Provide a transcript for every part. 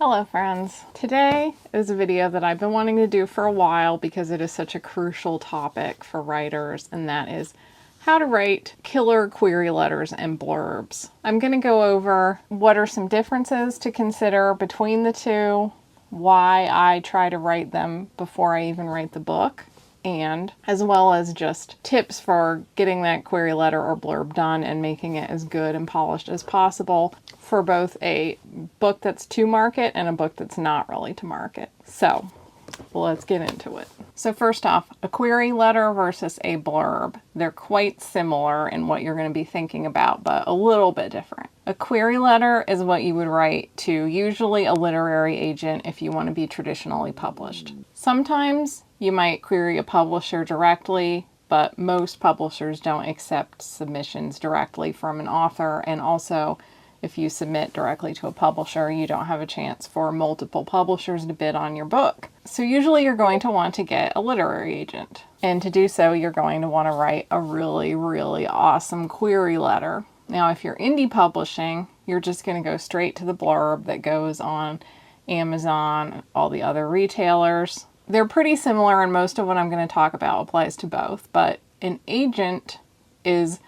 Hello friends. Today is a video that I've been wanting to do for a while because it is such a crucial topic for writers, and that is how to write killer query letters and blurbs. I'm going to go over what are some differences to consider between the two, why I try to write them before I even write the book, and as well as just tips for getting that query letter or blurb done and making it as good and polished as possible for both a book that's to market and a book that's not really to market. So let's get into it. So first off, a query letter versus a blurb. They're quite similar in what you're going to be thinking about, but a little bit different. A query letter is what you would write to usually a literary agent if you want to be traditionally published. Sometimes you might query a publisher directly, but most publishers don't accept submissions directly from an author, and also if you submit directly to a publisher, you don't have a chance for multiple publishers to bid on your book. So usually you're going to want to get a literary agent. And to do so, you're going to want to write a really, really awesome query letter. Now, if you're indie publishing, you're just going to go straight to the blurb that goes on Amazon, all the other retailers. They're pretty similar, and most of what I'm going to talk about applies to both, but an agent is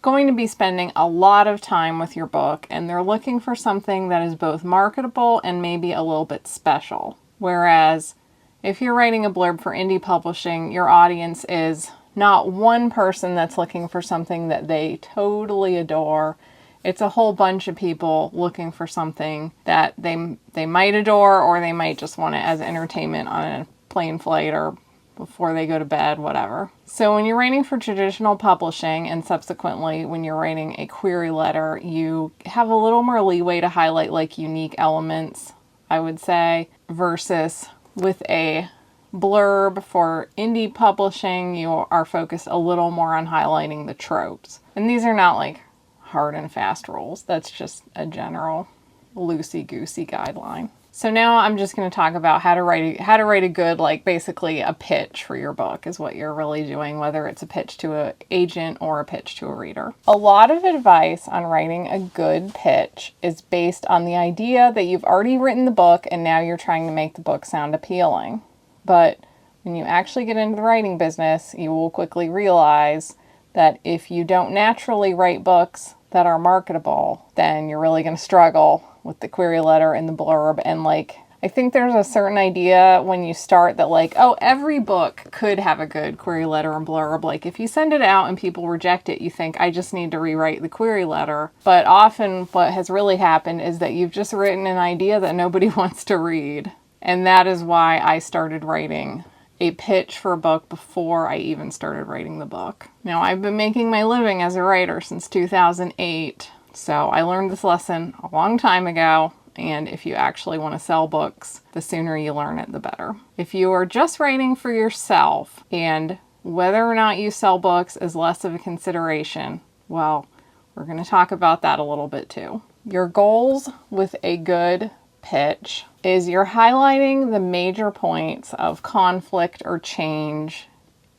going to be spending a lot of time with your book, and they're looking for something that is both marketable and maybe a little bit special. Whereas if you're writing a blurb for indie publishing, your audience is not one person that's looking for something that they totally adore. It's a whole bunch of people looking for something that they might adore, or they might just want it as entertainment on a plane flight or before they go to bed, whatever. So when you're writing for traditional publishing, and subsequently when you're writing a query letter, you have a little more leeway to highlight like unique elements, I would say, versus with a blurb for indie publishing, you are focused a little more on highlighting the tropes. And these are not like hard and fast rules. That's just a general loosey-goosey guideline. So now I'm just going to talk about how to write a good, like basically a pitch for your book is what you're really doing, whether it's a pitch to an agent or a pitch to a reader. A lot of advice on writing a good pitch is based on the idea that you've already written the book and now you're trying to make the book sound appealing. But when you actually get into the writing business, you will quickly realize that if you don't naturally write books that are marketable, then you're really going to struggle with the query letter and the blurb. And like, I think there's a certain idea when you start that like, oh, every book could have a good query letter and blurb. Like if you send it out and people reject it, you think, I just need to rewrite the query letter. But often what has really happened is that you've just written an idea that nobody wants to read. And that is why I started writing a pitch for a book before I even started writing the book. Now, I've been making my living as a writer since 2008, so I learned this lesson a long time ago, and if you actually want to sell books, the sooner you learn it, the better. If you are just writing for yourself, and whether or not you sell books is less of a consideration, well, we're going to talk about that a little bit too. Your goals with a good pitch is you're highlighting the major points of conflict or change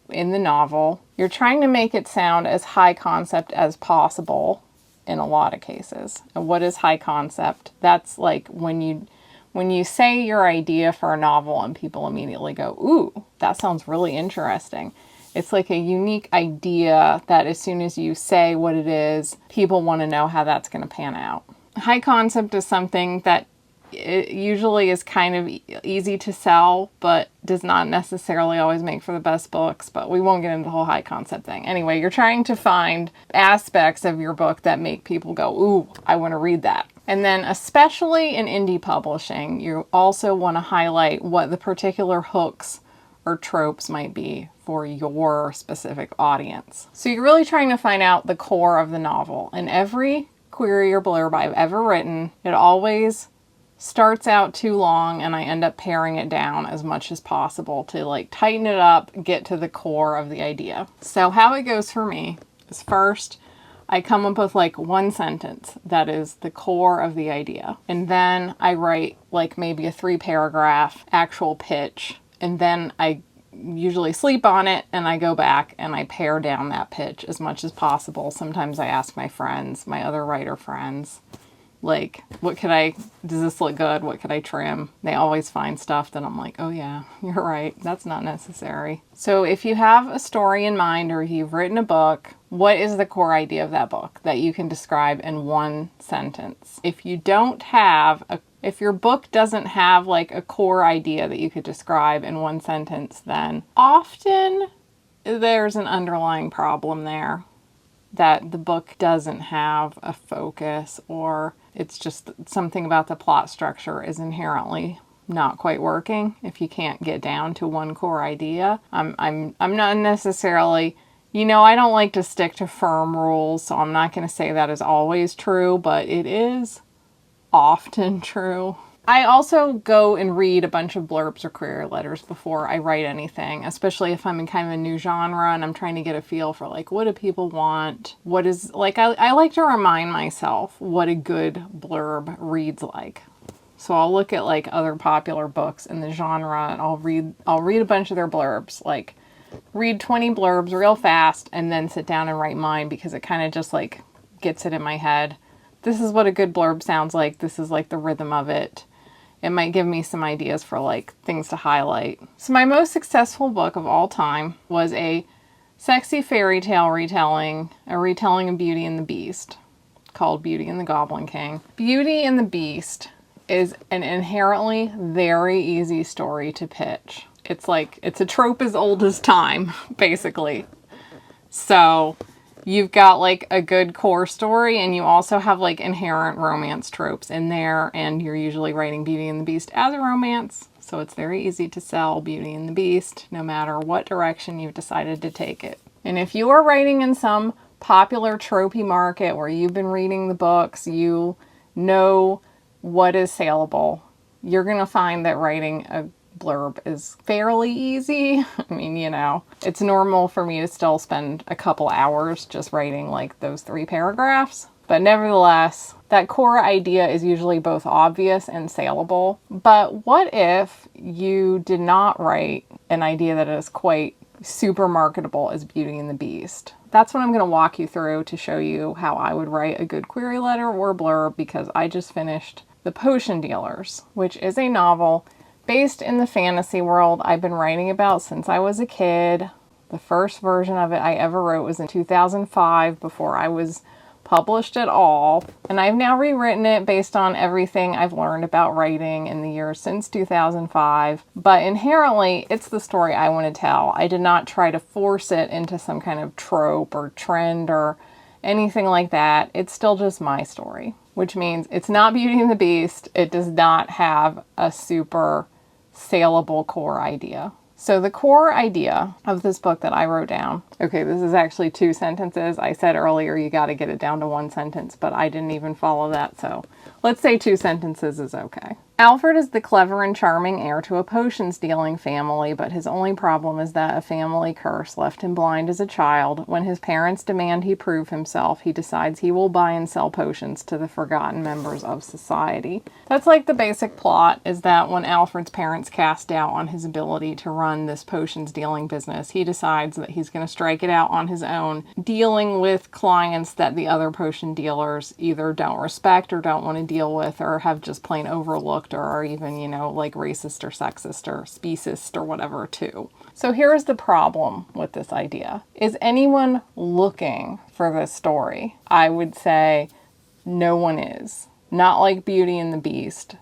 in the novel. You're trying to make it sound as high concept as possible in a lot of cases. And what is high concept? That's like when you say your idea for a novel and people immediately go, ooh, that sounds really interesting. It's like a unique idea that as soon as you say what it is, people want to know how that's going to pan out. High concept is something that it usually is kind of easy to sell, but does not necessarily always make for the best books, but we won't get into the whole high concept thing. Anyway, you're trying to find aspects of your book that make people go, ooh, I want to read that. And then especially in indie publishing, you also want to highlight what the particular hooks or tropes might be for your specific audience. So you're really trying to find out the core of the novel. In every query or blurb I've ever written, it always starts out too long and I end up paring it down as much as possible to like tighten it up, get to the core of the idea. So how it goes for me is first I come up with like one sentence that is the core of the idea. And then I write like maybe a 3-paragraph actual pitch. And then I usually sleep on it and I go back and I pare down that pitch as much as possible. Sometimes I ask my friends, my other writer friends, Like, does this look good? What could I trim? They always find stuff that I'm like, oh yeah, you're right. That's not necessary. So if you have a story in mind or you've written a book, what is the core idea of that book that you can describe in one sentence? If your book doesn't have like a core idea that you could describe in one sentence, then often there's an underlying problem there, that the book doesn't have a focus, or it's just something about the plot structure is inherently not quite working if you can't get down to one core idea. I'm not necessarily, I don't like to stick to firm rules, so I'm not going to say that is always true, but it is often true. I also go and read a bunch of blurbs or query letters before I write anything, especially if I'm in kind of a new genre and I'm trying to get a feel for like, what do people want? What is, like, I like to remind myself what a good blurb reads like. So I'll look at like other popular books in the genre and I'll read a bunch of their blurbs, like read 20 blurbs real fast and then sit down and write mine, because it kind of just like gets it in my head. This is what a good blurb sounds like. This is like the rhythm of it. It might give me some ideas for like things to highlight. So my most successful book of all time was a sexy fairy tale retelling of Beauty and the Beast, called Beauty and the Goblin King. Beauty and the Beast is an inherently very easy story to pitch. It's a trope as old as time, basically. So you've got like a good core story, and you also have like inherent romance tropes in there, and you're usually writing Beauty and the Beast as a romance, so it's very easy to sell Beauty and the Beast no matter what direction you've decided to take it. And if you are writing in some popular tropey market where you've been reading the books, you know what is saleable, you're going to find that writing a blurb is fairly easy. I mean, it's normal for me to still spend a couple hours just writing like those 3 paragraphs. But nevertheless, that core idea is usually both obvious and saleable. But what if you did not write an idea that is quite super marketable as Beauty and the Beast? That's what I'm going to walk you through to show you how I would write a good query letter or blurb, because I just finished The Potion Dealers, which is a novel based in the fantasy world I've been writing about since I was a kid. The first version of it I ever wrote was in 2005, before I was published at all. And I've now rewritten it based on everything I've learned about writing in the years since 2005. But inherently, it's the story I want to tell. I did not try to force it into some kind of trope or trend or anything like that. It's still just my story, which means it's not Beauty and the Beast. It does not have a super saleable core idea. So the core idea of this book that I wrote down, okay, this is actually 2 sentences. I said earlier you got to get it down to 1 sentence, but I didn't even follow that, so let's say 2 sentences is okay. Alfred is the clever and charming heir to a potions-dealing family, but his only problem is that a family curse left him blind as a child. When his parents demand he prove himself, he decides he will buy and sell potions to the forgotten members of society. That's like the basic plot, is that when Alfred's parents cast doubt on his ability to run this potions-dealing business, he decides that he's going to strike it out on his own, dealing with clients that the other potion dealers either don't respect or don't want to deal with, or have just plain overlooked, or are even, like racist or sexist or speciest or whatever too. So here's the problem with this idea. Is anyone looking for this story? I would say no one is. Not like Beauty and the Beast,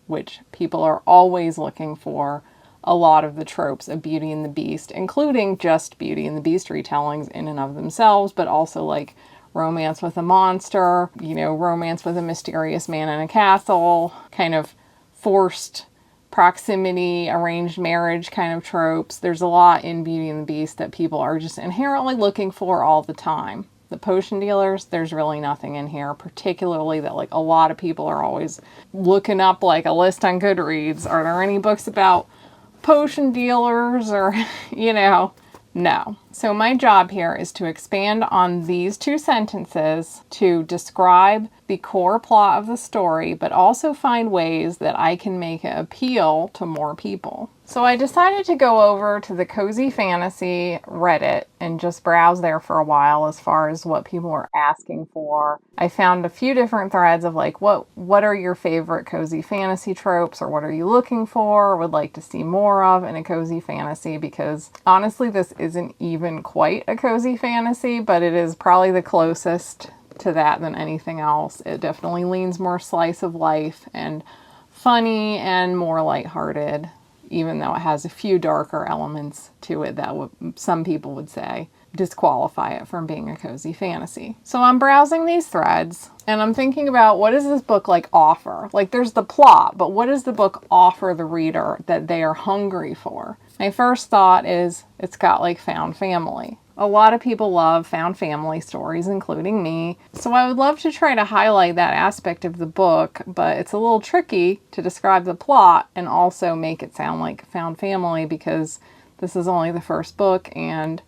which people are always looking for a lot of the tropes of Beauty and the Beast, including just Beauty and the Beast retellings in and of themselves, but also like romance with a monster, romance with a mysterious man in a castle, kind of forced proximity, arranged marriage kind of tropes. There's a lot in Beauty and the Beast that people are just inherently looking for all the time. The potion dealers, there's really nothing in here, particularly that like a lot of people are always looking up like a list on Goodreads. Are there any books about potion dealers or, no. So my job here is to expand on these 2 sentences to describe the core plot of the story, but also find ways that I can make it appeal to more people. So I decided to go over to the Cozy Fantasy Reddit and just browse there for a while as far as what people were asking for. I found a few different threads of like, what are your favorite cozy fantasy tropes, or what are you looking for or would like to see more of in a cozy fantasy, because honestly this isn't even quite a cozy fantasy, but it is probably the closest to that than anything else. It definitely leans more slice of life and funny and more lighthearted, even though it has a few darker elements to it that some people would say disqualify it from being a cozy fantasy. So I'm browsing these threads and I'm thinking about, what does this book like offer? Like, there's the plot, but what does the book offer the reader that they are hungry for? My first thought is it's got like found family. A lot of people love found family stories, including me. So I would love to try to highlight that aspect of the book, but it's a little tricky to describe the plot and also make it sound like found family, because this is only the first book and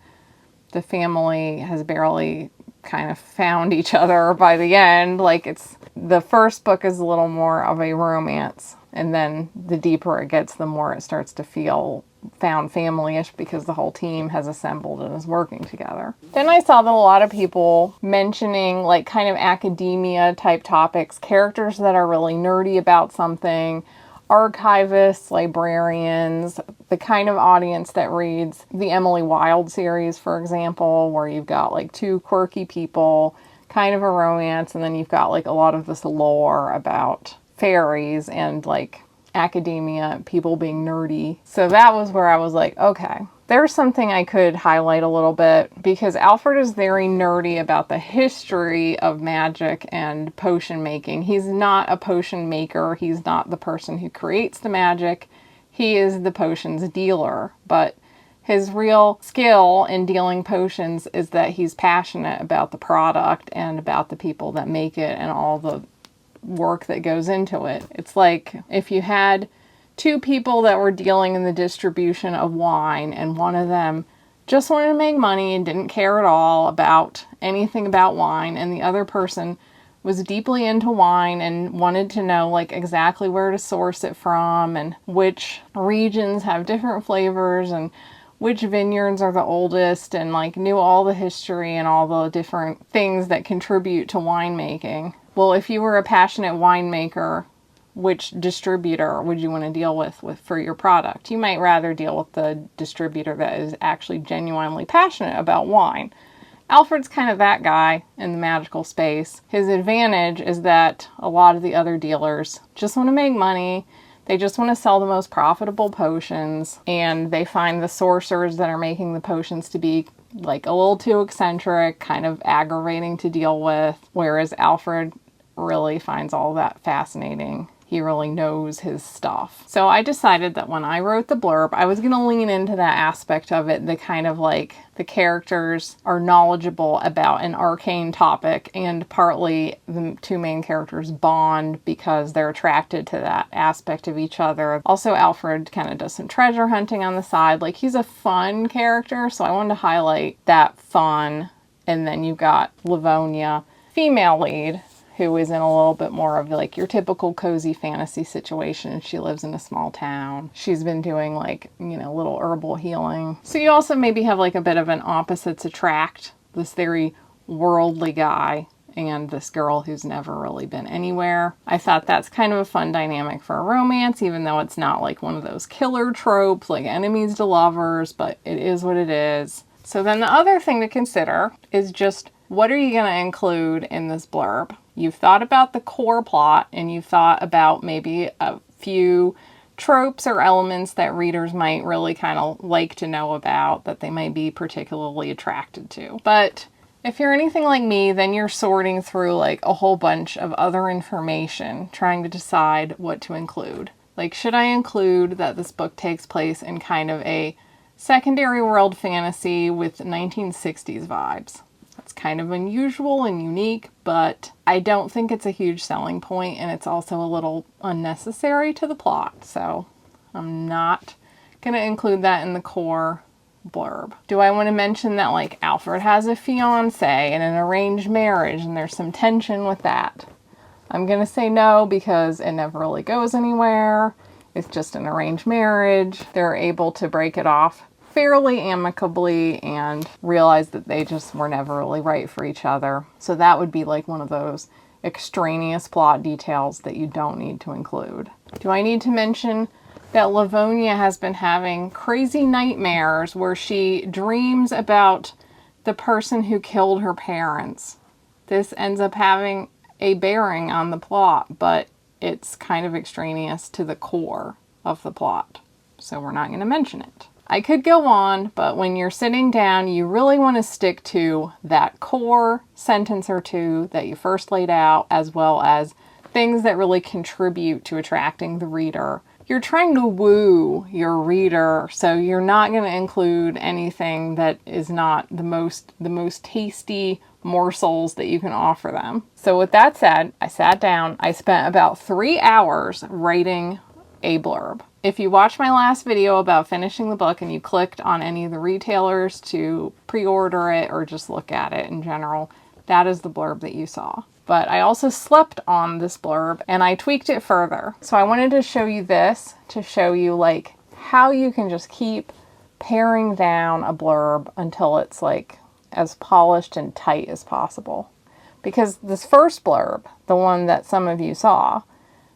the family has barely kind of found each other by the end. Like, it's, the first book is a little more of a romance, and then the deeper it gets, the more it starts to feel found family-ish, because the whole team has assembled and is working together. Then I saw that a lot of people mentioning like kind of academia type topics, characters that are really nerdy about something, archivists, librarians, the kind of audience that reads the Emily Wilde series, for example, where you've got like 2 quirky people, kind of a romance, and then you've got like a lot of this lore about fairies and like academia, people being nerdy. So that was where I was like, okay, there's something I could highlight a little bit, because Alfred is very nerdy about the history of magic and potion making. He's not a potion maker. He's not the person who creates the magic. He is the potions dealer, but his real skill in dealing potions is that he's passionate about the product and about the people that make it and all the work that goes into it. It's like if you had 2 people that were dealing in the distribution of wine, and one of them just wanted to make money and didn't care at all about anything about wine, and the other person was deeply into wine and wanted to know like exactly where to source it from and which regions have different flavors and which vineyards are the oldest, and like knew all the history and all the different things that contribute to winemaking. Well, if you were a passionate winemaker, which distributor would you want to deal with for your product? You might rather deal with the distributor that is actually genuinely passionate about wine. Alfred's kind of that guy in the magical space. His advantage is that a lot of the other dealers just want to make money. They just want to sell the most profitable potions, and they find the sorcerers that are making the potions to be like a little too eccentric, kind of aggravating to deal with, whereas Alfred really finds all that fascinating. He really knows his stuff. So I decided that when I wrote the blurb, I was going to lean into that aspect of it, the kind of like the characters are knowledgeable about an arcane topic, and partly the 2 main characters bond because they're attracted to that aspect of each other. Also, Alfred kind of does some treasure hunting on the side. Like, he's a fun character, so I wanted to highlight that fun. And then you've got Livonia, female lead, who is in a little bit more of like your typical cozy fantasy situation. She lives in a small town. She's been doing like, little herbal healing. So you also maybe have like a bit of an opposites attract, this very worldly guy and this girl who's never really been anywhere. I thought that's kind of a fun dynamic for a romance, even though it's not like one of those killer tropes like enemies to lovers, but it is what it is. So then the other thing to consider is just, what are you going to include in this blurb? You've thought about the core plot, and you've thought about maybe a few tropes or elements that readers might really kind of like to know about, that they might be particularly attracted to. But if you're anything like me, then you're sorting through like a whole bunch of other information, trying to decide what to include. Like, should I include that this book takes place in kind of a secondary world fantasy with 1960s vibes? It's kind of unusual and unique, but I don't think it's a huge selling point, and it's also a little unnecessary to the plot. So I'm not going to include that in the core blurb. Do I want to mention that like Alfred has a fiance and an arranged marriage and there's some tension with that? I'm going to say no because it never really goes anywhere. It's just an arranged marriage. They're able to break it off fairly amicably and realize that they just were never really right for each other. So that would be like one of those extraneous plot details that you don't need to include. Do I need to mention that Livonia has been having crazy nightmares where she dreams about the person who killed her parents? This ends up having a bearing on the plot, but it's kind of extraneous to the core of the plot, so we're not going to mention it. I could go on, but when you're sitting down, you really want to stick to that core sentence or two that you first laid out, as well as things that really contribute to attracting the reader. You're trying to woo your reader, so you're not going to include anything that is not the most tasty morsels that you can offer them. So with that said, I sat down. I spent about 3 hours writing a blurb. If you watched my last video about finishing the book and you clicked on any of the retailers to pre-order it or just look at it in general, that is the blurb that you saw. But I also slept on this blurb and I tweaked it further. So I wanted to show you this to show you like how you can just keep paring down a blurb until it's like as polished and tight as possible. Because this first blurb, the one that some of you saw,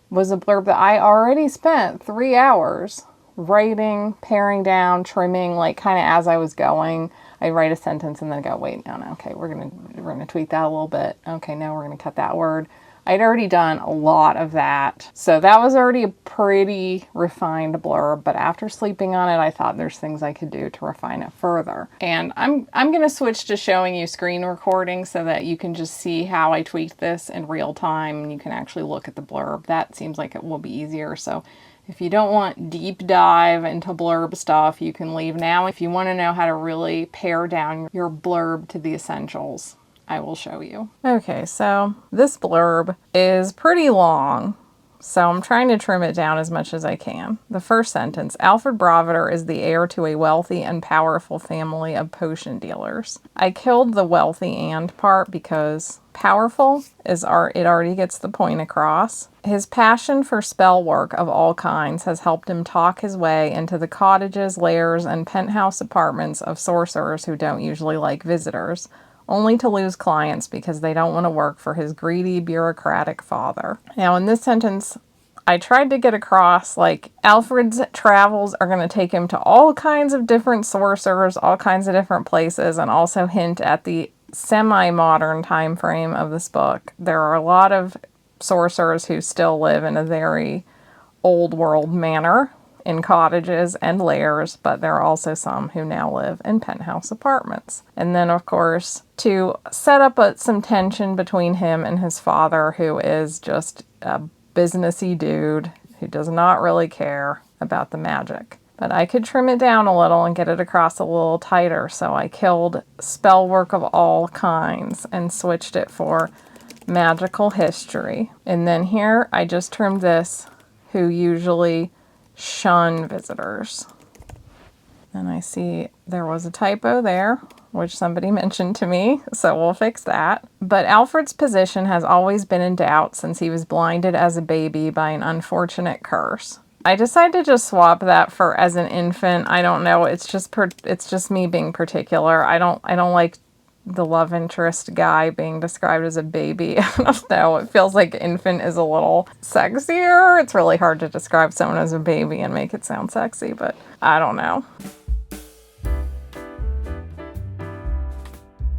was a blurb that I already spent 3 hours writing, paring down, trimming, like kind of as I was going. I write a sentence and then go, wait, no, okay, we're gonna tweak that a little bit. Okay, now we're gonna cut that word. I'd already done a lot of that. So that was already a pretty refined blurb, but after sleeping on it, I thought there's things I could do to refine it further. And I'm gonna switch to showing you screen recording so that you can just see how I tweaked this in real time and you can actually look at the blurb. That seems like it will be easier. So if you don't want deep dive into blurb stuff, you can leave now. If you want to know how to really pare down your blurb to the essentials, I will show you. Okay, so this blurb is pretty long, so I'm trying to trim it down as much as I can. The first sentence, Alfred Broviter is the heir to a wealthy and powerful family of potion dealers. I killed the wealthy and part because powerful is it already gets the point across. His passion for spell work of all kinds has helped him talk his way into the cottages, lairs, and penthouse apartments of sorcerers who don't usually like visitors, only to lose clients because they don't want to work for his greedy, bureaucratic father. Now, in this sentence, I tried to get across, like, Alfred's travels are going to take him to all kinds of different sorcerers, all kinds of different places, and also hint at the semi-modern time frame of this book. There are a lot of sorcerers who still live in a very old world manner in cottages and lairs, but there are also some who now live in penthouse apartments. And then, of course, to set up some tension between him and his father, who is just a businessy dude who does not really care about the magic. But I could trim it down a little and get it across a little tighter, so I killed spell work of all kinds and switched it for magical history. And then here I just trimmed this, who usually shun visitors. And I see there was a typo there, which somebody mentioned to me, so we'll fix that. But Alfred's position has always been in doubt since he was blinded as a baby by an unfortunate curse. I decided to just swap that for as an infant. I don't know, it's just me being particular. I don't like the love interest guy being described as a baby. I don't know, it feels like infant is a little sexier. It's really hard to describe someone as a baby and make it sound sexy, but I don't know.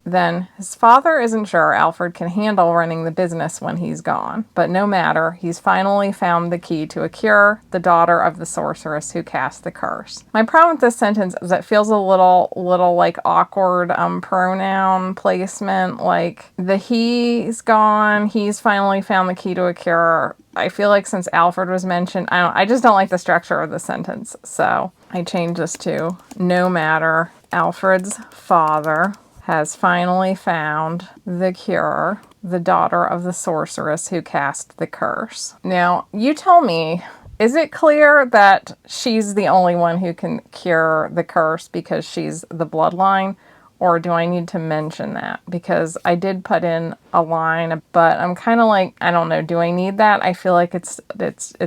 Then his father isn't sure Alfred can handle running the business when he's gone, but no matter, he's finally found the key to a cure, the daughter of the sorceress who cast the curse. My problem with this sentence is it feels a little like awkward pronoun placement, like the he's gone, he's finally found the key to a cure. I feel like since Alfred was mentioned, I just don't like the structure of the sentence, so I changed this to no matter, Alfred's father has finally found the cure, the daughter of the sorceress who cast the curse. Now, you tell me Is it clear that she's the only one who can cure the curse because she's the bloodline? Or do I need to mention that? Because I did put in a line, but I'm kind of like, I don't know, do I need that? I feel like it's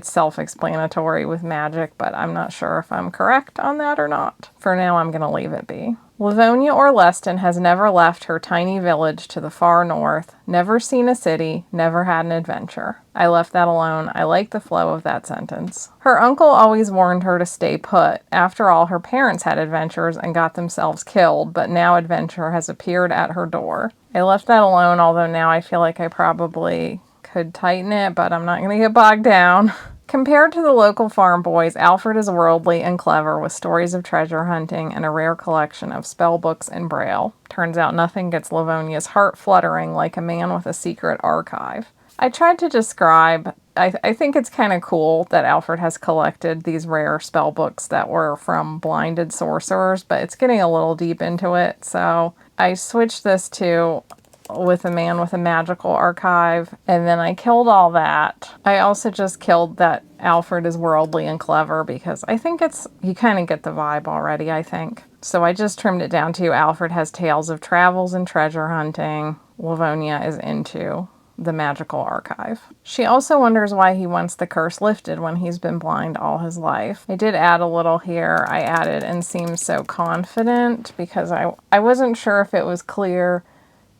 self-explanatory with magic, but I'm not sure if I'm correct on that or not. For now, I'm going to leave it be. Livonia or Leston has never left her tiny village to the far north, never seen a city, never had an adventure. I left that alone. I like the flow of that sentence. Her uncle always warned her to stay put. After all, her parents had adventures and got themselves killed, but now adventure has appeared at her door. I left that alone, although now I feel like I probably could tighten it, but I'm not going to get bogged down. Compared to the local farm boys, Alfred is worldly and clever with stories of treasure hunting and a rare collection of spell books in Braille. Turns out nothing gets Livonia's heart fluttering like a man with a secret archive. I tried to describe, I think it's kind of cool that Alfred has collected these rare spell books that were from blinded sorcerers, but it's getting a little deep into it, so I switched this to with a man with a magical archive, and then I killed all that. I also just killed that Alfred is worldly and clever because I think you kind of get the vibe already, I think. So I just trimmed it down to Alfred has tales of travels and treasure hunting. Livonia is into the magical archive. She also wonders why he wants the curse lifted when he's been blind all his life. I did add a little here. I added and seems so confident because I wasn't sure if it was clear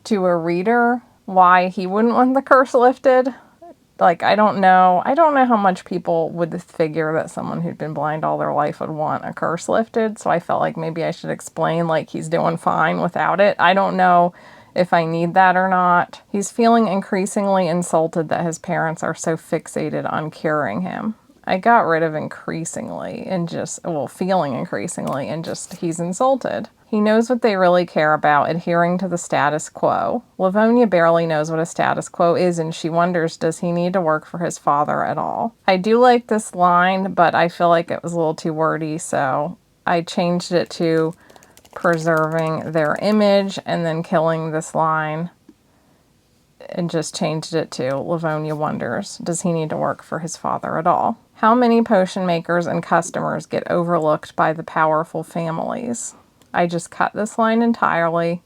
to a reader why he wouldn't want the curse lifted. Like, I don't know how much people would figure that someone who'd been blind all their life would want a curse lifted, so I felt like maybe I should explain like he's doing fine without it. I don't know if I need that or not. He's feeling increasingly insulted that his parents are so fixated on curing him. I got rid of increasingly and just, well, feeling increasingly and just he's insulted. He knows what they really care about, adhering to the status quo. Livonia barely knows what a status quo is, and she wonders, does he need to work for his father at all? I do like this line, but I feel like it was a little too wordy, so I changed it to preserving their image and then killing this line and just changed it to Livonia wonders, does he need to work for his father at all? How many potion makers and customers get overlooked by the powerful families? I just cut this line entirely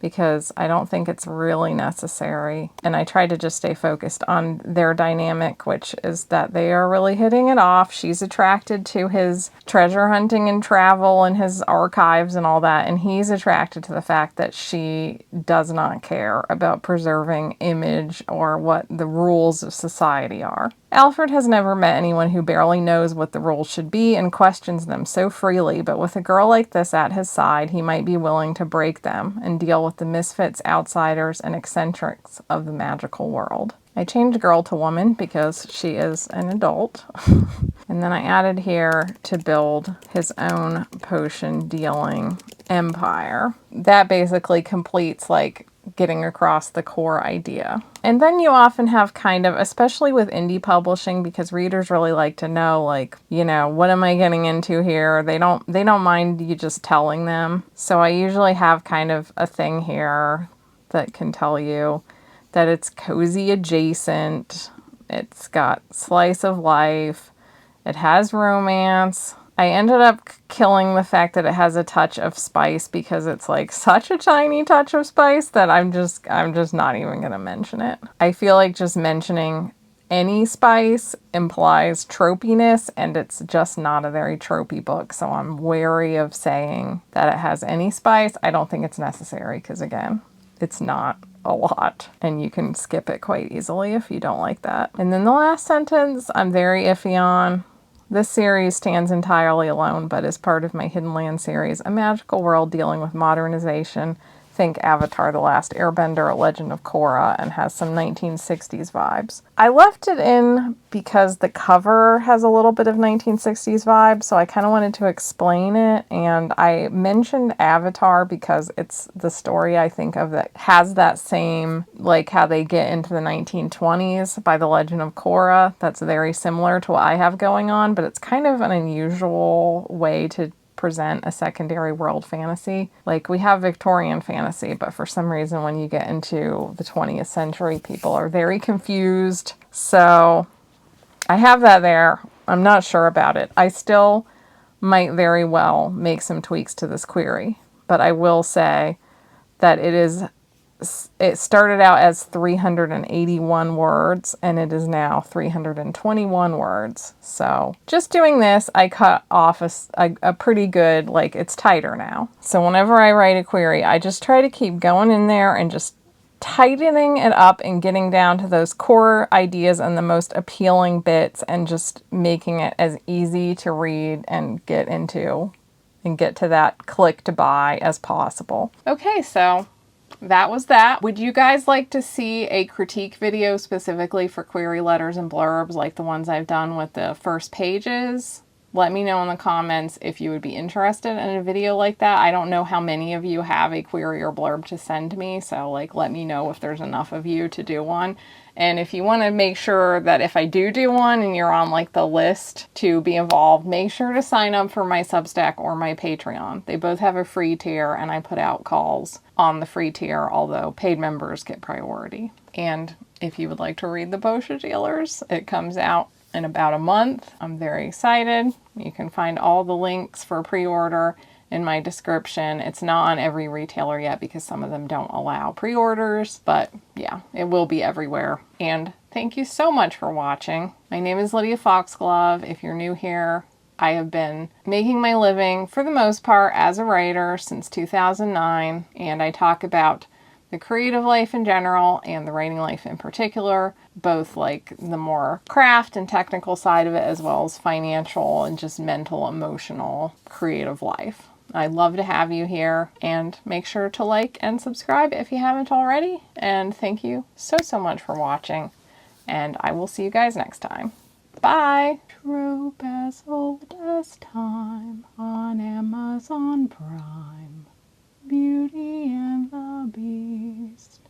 because I don't think it's really necessary. And I try to just stay focused on their dynamic, which is that they are really hitting it off. She's attracted to his treasure hunting and travel and his archives and all that. And he's attracted to the fact that she does not care about preserving image or what the rules of society are. Alfred has never met anyone who barely knows what the rules should be and questions them so freely, but with a girl like this at his side, he might be willing to break them and deal with the misfits, outsiders, and eccentrics of the magical world. I changed girl to woman because she is an adult. And then I added here to build his own potion dealing empire. That basically completes like getting across the core idea. And then you often have kind of, especially with indie publishing, because readers really like to know, like, you know, what am I getting into here? They don't mind you just telling them. So I usually have kind of a thing here that can tell you that it's cozy adjacent. It's got slice of life. It has romance. I ended up killing the fact that it has a touch of spice because it's like such a tiny touch of spice that I'm just not even going to mention it. I feel like just mentioning any spice implies tropiness, and it's just not a very tropey book, so I'm wary of saying that it has any spice. I don't think it's necessary because, again, it's not a lot, and you can skip it quite easily if you don't like that. And then the last sentence, I'm very iffy on. This series stands entirely alone, but is part of my Hidden Land series, a magical world dealing with modernization. Think Avatar: The Last Airbender, Legend of Korra, and has some 1960s vibes. I left it in because the cover has a little bit of 1960s vibes, so I kind of wanted to explain it, and I mentioned Avatar because it's the story I think of that has that same, like how they get into the 1920s by The Legend of Korra. That's very similar to what I have going on, but it's kind of an unusual way to present a secondary world fantasy. Like, we have Victorian fantasy, but for some reason when you get into the 20th century, people are very confused. So I have that there. I'm not sure about it. I still might very well make some tweaks to this query, but I will say that it started out as 381 words and it is now 321 words. So just doing this, I cut off a pretty good, like, it's tighter now. So whenever I write a query, I just try to keep going in there and just tightening it up and getting down to those core ideas and the most appealing bits and just making it as easy to read and get into and get to that click to buy as possible. Okay, so that was that. Would you guys like to see a critique video specifically for query letters and blurbs like the ones I've done with the first pages? Let me know in the comments if you would be interested in a video like that. I don't know how many of you have a query or blurb to send me, so like let me know if there's enough of you to do one. And if you want to make sure that if I do one and you're on like the list to be involved, make sure to sign up for my Substack or my Patreon. They both have a free tier and I put out calls on the free tier, although paid members get priority. And if you would like to read The Boscia Dealers, it comes out in about a month. I'm very excited. You can find all the links for pre-order in my description. It's not on every retailer yet because some of them don't allow pre-orders, but yeah, it will be everywhere. And thank you so much for watching. My name is Lydia Foxglove. If you're new here, I have been making my living for the most part as a writer since 2009, and I talk about the creative life in general and the writing life in particular, both like the more craft and technical side of it as well as financial and just mental, emotional, creative life. I'd love to have you here, and make sure to like and subscribe if you haven't already. And thank you so much for watching, and I will see you guys next time. Bye! Trope as old as time on Amazon Prime. Beauty and the Beast.